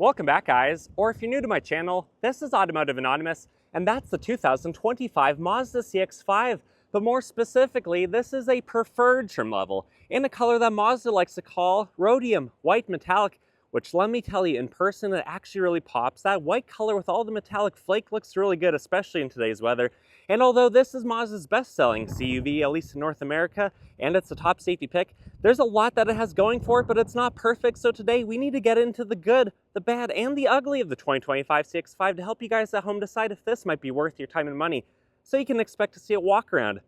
Welcome back, guys, or if you're new to my channel, this is Automotive Anonymous, and that's the 2025 Mazda CX-5. But more specifically, this is a preferred trim level in a color that Mazda likes to call rhodium, white metallic, which let me tell you, in person, it actually really pops. That white color with all the metallic flake looks really good, especially in today's weather. And although this is Mazda's best-selling CUV, at least in North America, and it's a top safety pick, there's a lot that it has going for it, but it's not perfect. So today we need to get into the good, the bad, and the ugly of the 2025 CX-5 to help you guys at home decide if this might be worth your time and money, so you can expect to see it walk around.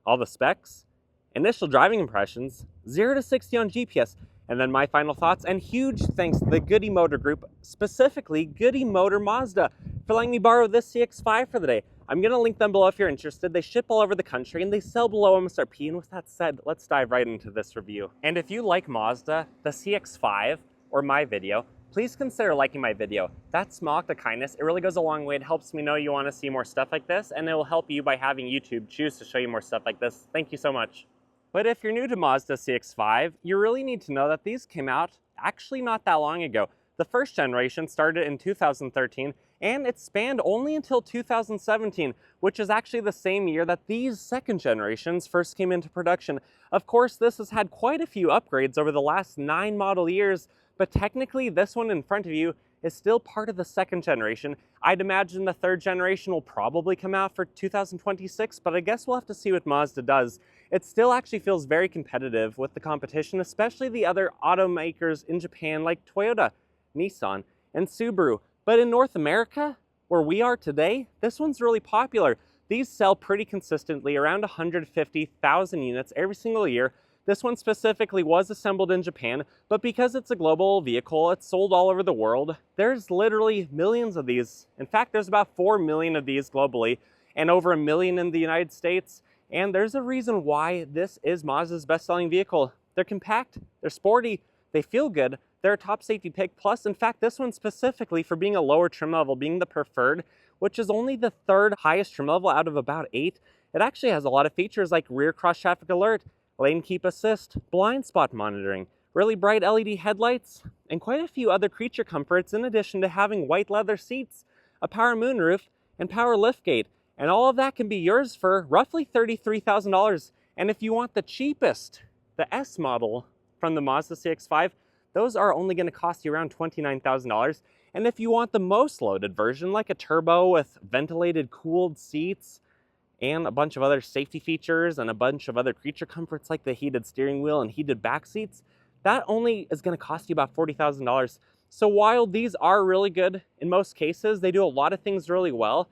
All the specs, initial driving impressions, 0 to 60 on GPS, and then my final thoughts, and huge thanks to the Goody Motor Group, specifically Goody Motor Mazda, for letting me borrow this CX-5 for the day. I'm going to link them below if you're interested. They ship all over the country and they sell below MSRP. And with that said, let's dive right into this review. And if you like Mazda, the CX-5, or my video, please consider liking my video. That small act of kindness, it really goes a long way. It helps me know you want to see more stuff like this, and it will help you by having YouTube choose to show you more stuff like this. Thank you so much. But if you're new to Mazda CX-5, you really need to know that these came out actually not that long ago. The first generation started in 2013, and it spanned only until 2017, which is actually the same year that these second generations first came into production. Of course, this has had quite a few upgrades over the last 9 model years, but technically this one in front of you is still part of the second generation. I'd imagine the third generation will probably come out for 2026, but I guess we'll have to see what Mazda does. It still actually feels very competitive with the competition, especially the other automakers in Japan like Toyota, Nissan, and Subaru. But in North America, where we are today, this one's really popular. These sell pretty consistently, around 150,000 units every single year. This one specifically was assembled in Japan, but because it's a global vehicle, it's sold all over the world. There's literally millions of these. In fact, there's about 4 million of these globally, and over 1 million in the United States. And there's a reason why this is Mazda's best-selling vehicle. They're compact, they're sporty, they feel good, they're a top safety pick. Plus, in fact, this one specifically, for being a lower trim level, being the preferred, which is only the 3rd highest trim level out of about 8, it actually has a lot of features like rear cross traffic alert, lane keep assist, blind spot monitoring, really bright LED headlights, and quite a few other creature comforts, in addition to having white leather seats, a power moonroof, and power liftgate. And all of that can be yours for roughly $33,000. And if you want the cheapest, the S model from the Mazda CX-5, those are only going to cost you around $29,000. And if you want the most loaded version, like a turbo with ventilated cooled seats and a bunch of other safety features and a bunch of other creature comforts like the heated steering wheel and heated back seats, that only is going to cost you about $40,000. So while these are really good in most cases, they do a lot of things really well,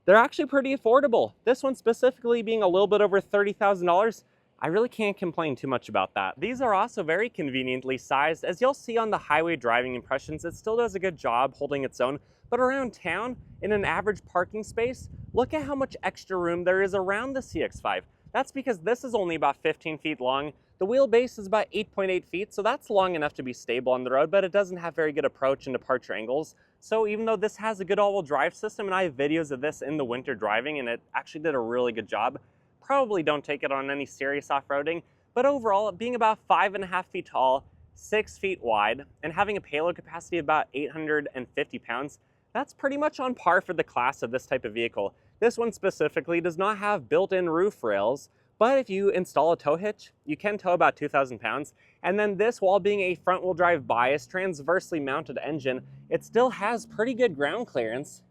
they're actually pretty affordable. This one specifically being a little bit over $30,000, I really can't complain too much about that. These are also very conveniently sized. As you'll see on the highway driving impressions, it still does a good job holding its own. But around town, in an average parking space, look at how much extra room there is around the CX-5. That's because this is only about 15 feet long. The wheelbase is about 8.8 feet, so that's long enough to be stable on the road, but it doesn't have very good approach and departure angles. So even though this has a good all-wheel drive system, and I have videos of this in the winter driving, and it actually did a really good job, probably don't take it on any serious off-roading. But overall, being about 5.5 feet tall, 6 feet wide, and having a payload capacity of about 850 pounds, that's pretty much on par for the class of this type of vehicle. This one specifically does not have built-in roof rails, but if you install a tow hitch, you can tow about 2,000 pounds. And then this, while being a front-wheel drive bias, transversely mounted engine, it still has pretty good ground clearance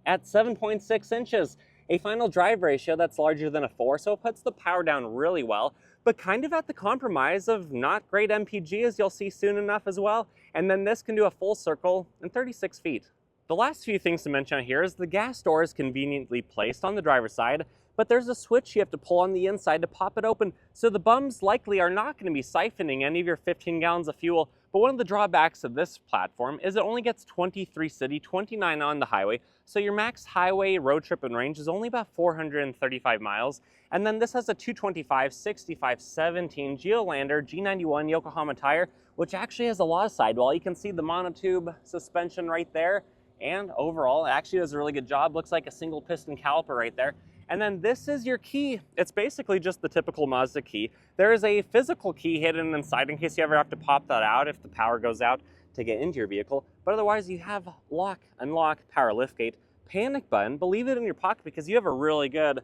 at 7.6 inches. A final drive ratio that's larger than a 4, so it puts the power down really well, but kind of at the compromise of not great MPG, as you'll see soon enough as well. And then this can do a full circle in 36 feet. The last few things to mention here is the gas door is conveniently placed on the driver's side, but there's a switch you have to pull on the inside to pop it open, so the bums likely are not going to be siphoning any of your 15 gallons of fuel. But one of the drawbacks of this platform is it only gets 23 city, 29 on the highway, so your max highway road trip and range is only about 435 miles. And then this has a 225, 65, 17 Geolander G91 Yokohama tire, which actually has a lot of sidewall. You can see the monotube suspension right there, and overall, it actually does a really good job. Looks like a single piston caliper right there. And then this is your key. It's basically just the typical Mazda key. There is a physical key hidden inside in case you ever have to pop that out if the power goes out. to get into your vehicle, but otherwise you have lock, unlock, power liftgate, panic button. Believe it in your pocket because you have a really good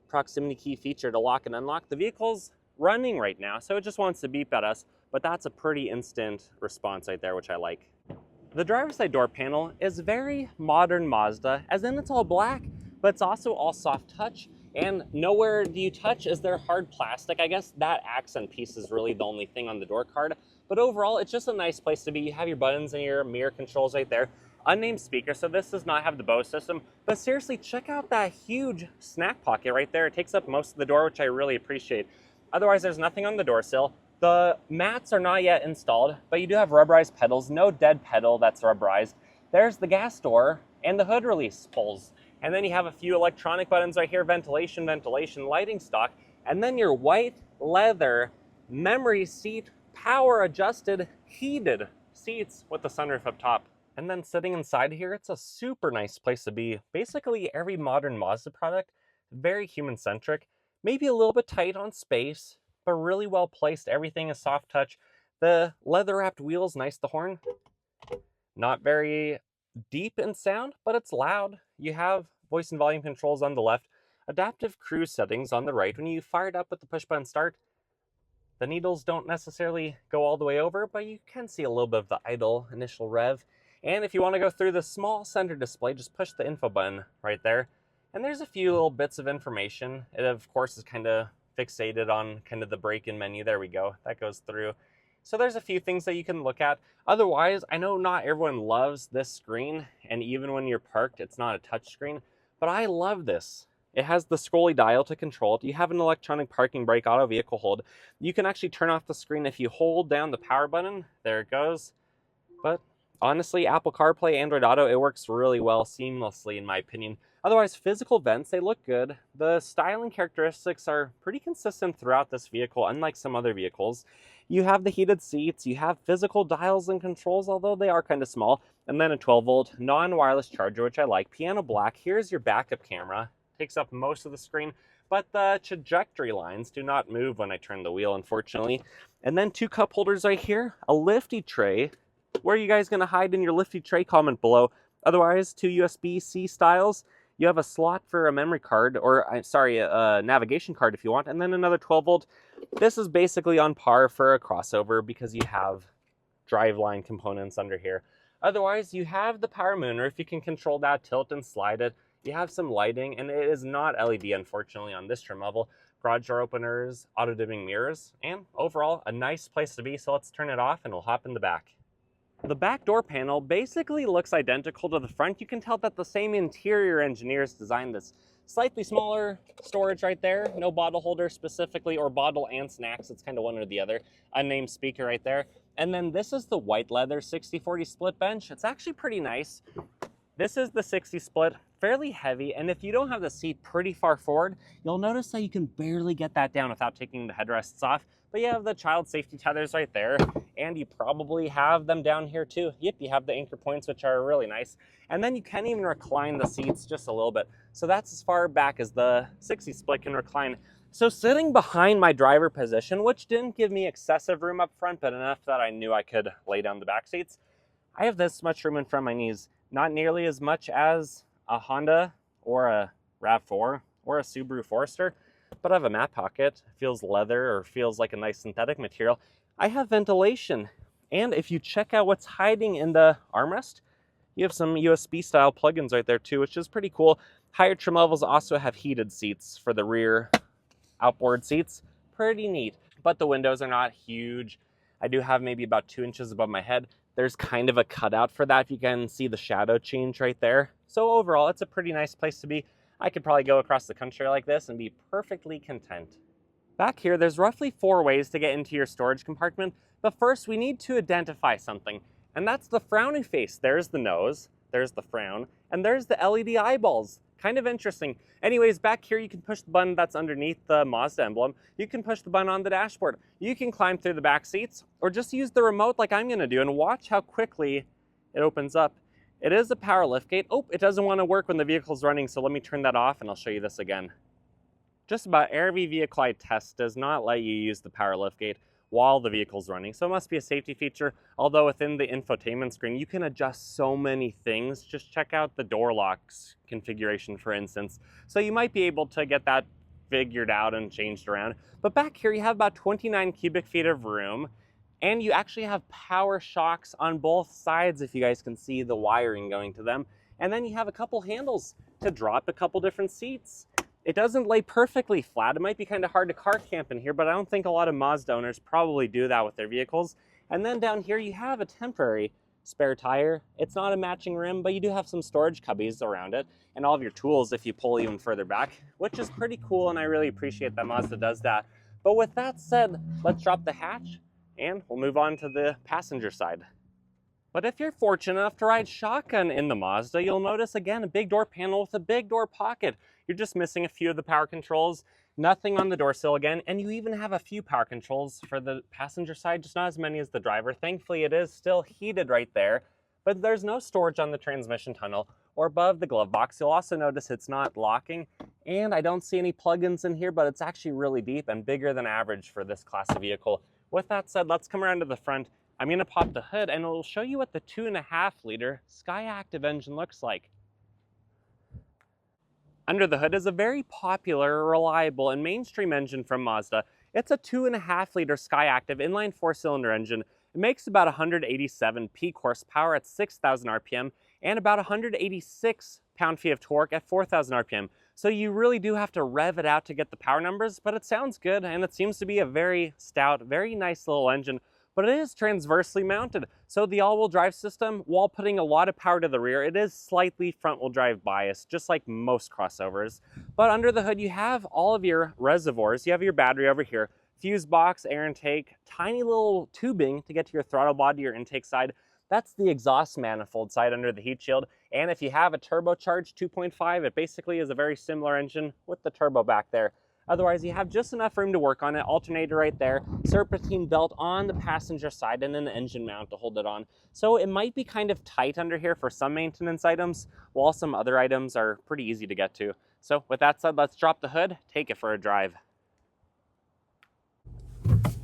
proximity key feature to lock and unlock. The vehicle's running right now, so it just wants to beep at us, but that's a pretty instant response right there, which I like. The driver's side door panel is very modern Mazda, as in it's all black, but it's also all soft touch, and nowhere do you touch is there hard plastic. I guess that accent piece is really the only thing on the door card, but overall it's just a nice place to be. You have your buttons and your mirror controls right there. Unnamed speaker, so this does not have the Bose system, but seriously, check out that huge snack pocket right there. It takes up most of the door, which I really appreciate. Otherwise, there's nothing on the door sill. The mats are not yet installed, but you do have rubberized pedals, no dead pedal that's rubberized. There's the gas door and the hood release pulls. And then you have a few electronic buttons right here, ventilation, lighting stock, and then your white leather memory seat, power adjusted, heated seats with the sunroof up top. And then sitting inside here, it's a super nice place to be. Basically every modern Mazda product, very human-centric, maybe a little bit tight on space, but really well placed. Everything is soft touch. The leather wrapped wheels, nice. The horn, not very deep in sound, but it's loud. You have voice and volume controls on the left, adaptive cruise settings on the right. When you fire it up with the push button start, the needles don't necessarily go all the way over, but you can see a little bit of the idle initial rev. And if you want to go through the small center display, just push the info button right there. And there's a few little bits of information. It, of course, is kind of fixated on kind of the break-in menu. There we go. That goes through. So there's a few things that you can look at. Otherwise, I know not everyone loves this screen, and even when you're parked, it's not a touch screen, but I love this. It has the scrolly dial to control it. You have an electronic parking brake, auto vehicle hold. You can actually turn off the screen if you hold down the power button. There it goes. But honestly, Apple CarPlay, Android Auto, it works really well, seamlessly in my opinion. Otherwise, physical vents, they look good. The styling characteristics are pretty consistent throughout this vehicle, unlike some other vehicles. You have the heated seats, you have physical dials and controls, although they are kind of small, and then a 12-volt non-wireless charger, which I like. Piano black. Here's your backup camera. Takes up most of the screen, but the trajectory lines do not move when I turn the wheel, unfortunately. And then two cup holders right here, a lifty tray. Where are you guys going to hide in your lifty tray? Comment below. Otherwise, two USB-C styles. You have a slot for a memory card, or a navigation card if you want, and then another 12-volt. This is basically on par for a crossover because you have driveline components under here. Otherwise, you have the power moonroof. You can control that, tilt and slide it. You have some lighting, and it is not LED, unfortunately, on this trim level. Garage door openers, auto-dimming mirrors, and overall, a nice place to be. So let's turn it off, and we'll hop in the back. The back door panel basically looks identical to the front. You can tell that the same interior engineers designed this. Slightly smaller storage right there. No bottle holder specifically, or bottle and snacks. It's kind of one or the other. Unnamed speaker right there. And then this is the white leather 60/40 split bench. It's actually pretty nice. This is the 60 split, fairly heavy, and if you don't have the seat pretty far forward, you'll notice that you can barely get that down without taking the headrests off. But you have the child safety tethers right there, and you probably have them down here too. Yep, you have the anchor points, which are really nice. And then you can even recline the seats just a little bit. So that's as far back as the 60 split can recline. So sitting behind my driver position, which didn't give me excessive room up front, but enough that I knew I could lay down the back seats, I have this much room in front of my knees. Not nearly as much as a Honda or a RAV4 or a Subaru Forester, but I have a mat pocket. It feels leather or feels like a nice synthetic material. I have ventilation, and if you check out what's hiding in the armrest, you have some USB style plugins right there too, which is pretty cool. Higher trim levels also have heated seats for the rear outboard seats. Pretty neat, but the windows are not huge. I do have maybe about 2 inches above my head. There's kind of a cutout for that. You can see the shadow change right there. So overall, it's a pretty nice place to be. I could probably go across the country like this and be perfectly content. Back here, there's roughly 4 ways to get into your storage compartment. But first, we need to identify something, and that's the frowny face. There's the nose, there's the frown, and there's the LED eyeballs. Kind of interesting. Anyways, back here you can push the button that's underneath the Mazda emblem. You can push the button on the dashboard. You can climb through the back seats, or just use the remote like I'm gonna do, and watch how quickly it opens up. It is a power liftgate. Oh, it doesn't want to work when the vehicle's running, so let me turn that off and I'll show you this again. Just about every vehicle I test does not let you use the power liftgate. while the vehicle's running. So it must be a safety feature, although within the infotainment screen, you can adjust so many things. Just check out the door locks configuration, for instance. So you might be able to get that figured out and changed around. But back here, you have about 29 cubic feet of room, and you actually have power shocks on both sides, if you guys can see the wiring going to them. And then you have a couple handles to drop a couple different seats. It doesn't lay perfectly flat. It might be kind of hard to car camp in here, but I don't think a lot of Mazda owners probably do that with their vehicles. And then down here you have a temporary spare tire. It's not a matching rim, but you do have some storage cubbies around it and all of your tools if you pull even further back, which is pretty cool, and I really appreciate that Mazda does that. But with that said, let's drop the hatch and we'll move on to the passenger side. But if you're fortunate enough to ride shotgun in the Mazda, you'll notice again a big door panel with a big door pocket. You're just missing a few of the power controls, nothing on the door sill again, and you even have a few power controls for the passenger side, just not as many as the driver. Thankfully, it is still heated right there, but there's no storage on the transmission tunnel or above the glove box. You'll also notice it's not locking, and I don't see any plugins in here, but it's actually really deep and bigger than average for this class of vehicle. With that said, let's come around to the front. I'm going to pop the hood and it'll show you what the 2.5 liter Skyactiv engine looks like. Under the hood is a very popular, reliable, and mainstream engine from Mazda. It's a 2.5 liter Skyactiv inline 4-cylinder engine. It makes about 187 peak horsepower at 6,000 RPM and about 186 pound-feet of torque at 4,000 RPM. So you really do have to rev it out to get the power numbers, but it sounds good and it seems to be a very stout, very nice little engine. But it is transversely mounted. So the all-wheel drive system, while putting a lot of power to the rear, it is slightly front-wheel drive biased, just like most crossovers. But under the hood, you have all of your reservoirs. You have your battery over here, fuse box, air intake, tiny little tubing to get to your throttle body, your intake side. That's the exhaust manifold side under the heat shield. And if you have a turbocharged 2.5, it basically is a very similar engine with the turbo back there. Otherwise, you have just enough room to work on it. Alternator right there, serpentine belt on the passenger side, and an engine mount to hold it on. So it might be kind of tight under here for some maintenance items, while some other items are pretty easy to get to. So with that said, let's drop the hood, take it for a drive.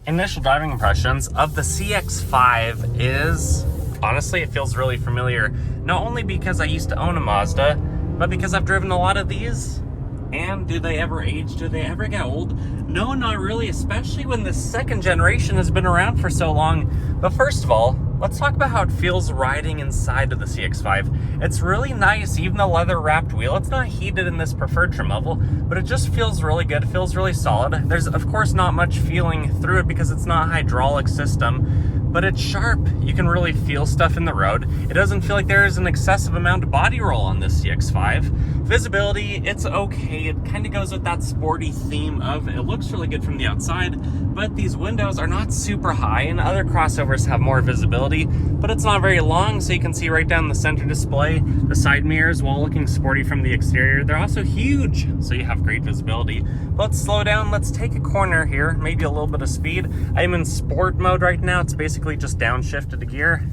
Initial driving impressions of the CX-5 is, honestly, it feels really familiar. Not only because I used to own a Mazda, but because I've driven a lot of these. And do they ever age? Do they ever get old? No, not really, especially when the second generation has been around for so long. But first of all, let's talk about how it feels riding inside of the CX-5. It's really nice, even the leather wrapped wheel. It's not heated in this preferred trim level, but it just feels really good. It feels really solid. There's of course not much feeling through it because it's not a hydraulic system, but it's sharp. You can really feel stuff in the road. It doesn't feel like there is an excessive amount of body roll on this CX-5. Visibility, it's okay. It kind of goes with that sporty theme of it looks really good from the outside, but these windows are not super high, and other crossovers have more visibility, but it's not very long, so you can see right down the center display. The side mirrors, while looking sporty from the exterior, they're also huge, so you have great visibility. Let's slow down. Let's take a corner here, maybe a little bit of speed. I'm in sport mode right now. It's basically just downshifted a gear.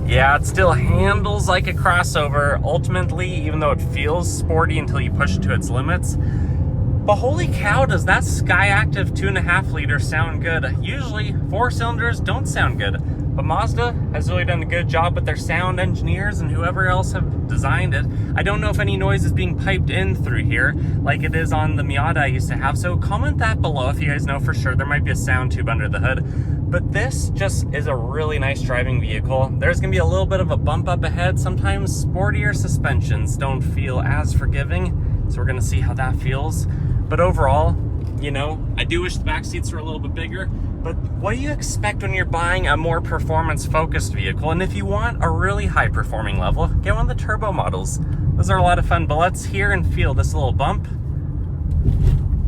Yeah, it still handles like a crossover ultimately, even though it feels sporty until you push it to its limits. But holy cow, does that Skyactiv 2.5 liter sound good. Usually 4 cylinders don't sound good, but Mazda has really done a good job with their sound engineers and whoever else have designed it. I don't know if any noise is being piped in through here like it is on the Miata I used to have, so comment that below if you guys know for sure. There might be a sound tube under the hood, but this just is a really nice driving vehicle. There's gonna be a little bit of a bump up ahead. Sometimes sportier suspensions don't feel as forgiving, so we're gonna see how that feels. But overall, you know, I do wish the back seats were a little bit bigger, but what do you expect when you're buying a more performance-focused vehicle? And if you want a really high-performing level, get one of the turbo models. Those are a lot of fun, but let's hear and feel this little bump.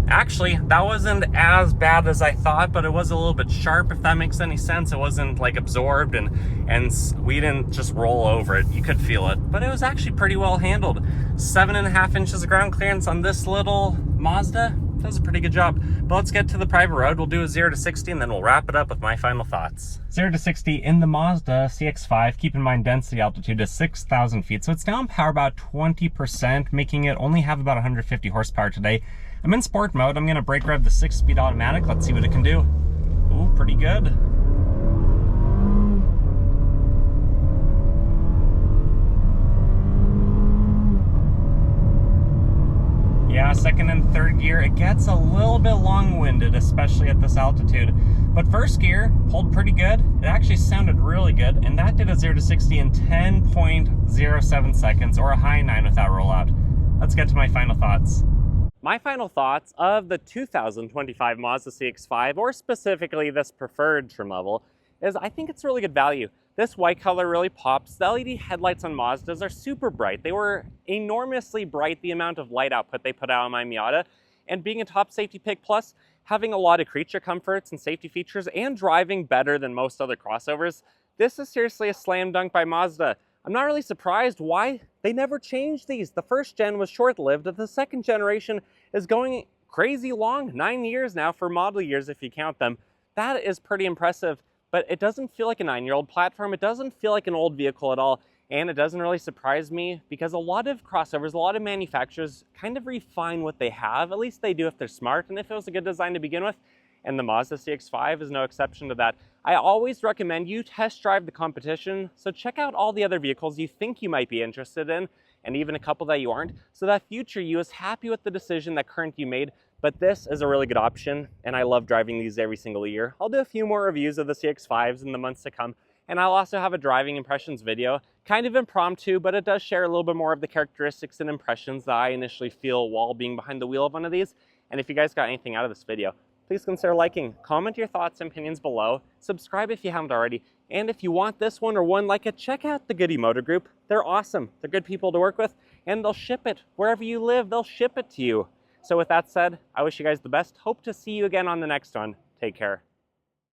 Actually, that wasn't as bad as I thought, but it was a little bit sharp, if that makes any sense. It wasn't like absorbed and we didn't just roll over it. You could feel it, but it was actually pretty well handled. 7.5 inches of ground clearance on this little Mazda. Does a pretty good job. But let's get to the private road. We'll do a 0 to 60 and then we'll wrap it up with my final thoughts. 0 to 60 in the Mazda CX-5. Keep in mind density altitude is 6,000 feet. So it's down power about 20%, making it only have about 150 horsepower today. I'm in sport mode. I'm gonna brake rev the 6-speed automatic. Let's see what it can do. Ooh, pretty good. Yeah, second and third gear, it gets a little bit long-winded, especially at this altitude. But first gear pulled pretty good. It actually sounded really good, and that did a 0 to 60 in 10.07 seconds, or a high 9 without rollout. Let's get to my final thoughts. My final thoughts of the 2025 Mazda CX-5, or specifically this preferred trim level, is I think it's really good value. This white color really pops. The LED headlights on Mazdas are super bright. They were enormously bright, the amount of light output they put out on my Miata. And being a top safety pick, plus having a lot of creature comforts and safety features and driving better than most other crossovers, this is seriously a slam dunk by Mazda. I'm not really surprised why they never changed these. The first gen was short-lived, the second generation is going crazy long, 9 years now for model years if you count them. That is pretty impressive. But it doesn't feel like a 9-year-old platform. It doesn't feel like an old vehicle at all. And it doesn't really surprise me because a lot of crossovers, a lot of manufacturers kind of refine what they have. At least they do if they're smart and if it was a good design to begin with. And the Mazda CX-5 is no exception to that. I always recommend you test drive the competition. So check out all the other vehicles you think you might be interested in, and even a couple that you aren't, so that future you is happy with the decision that current you made. But this is a really good option, and I love driving these every single year. I'll do a few more reviews of the CX-5s in the months to come, and I'll also have a driving impressions video, kind of impromptu, but it does share a little bit more of the characteristics and impressions that I initially feel while being behind the wheel of one of these. And if you guys got anything out of this video, please consider liking, comment your thoughts and opinions below, subscribe if you haven't already, and if you want this one or one like it, check out the Goody Motor Group. They're awesome, they're good people to work with, and they'll ship it wherever you live, they'll ship it to you. So with that said, I wish you guys the best. Hope to see you again on the next one. Take care.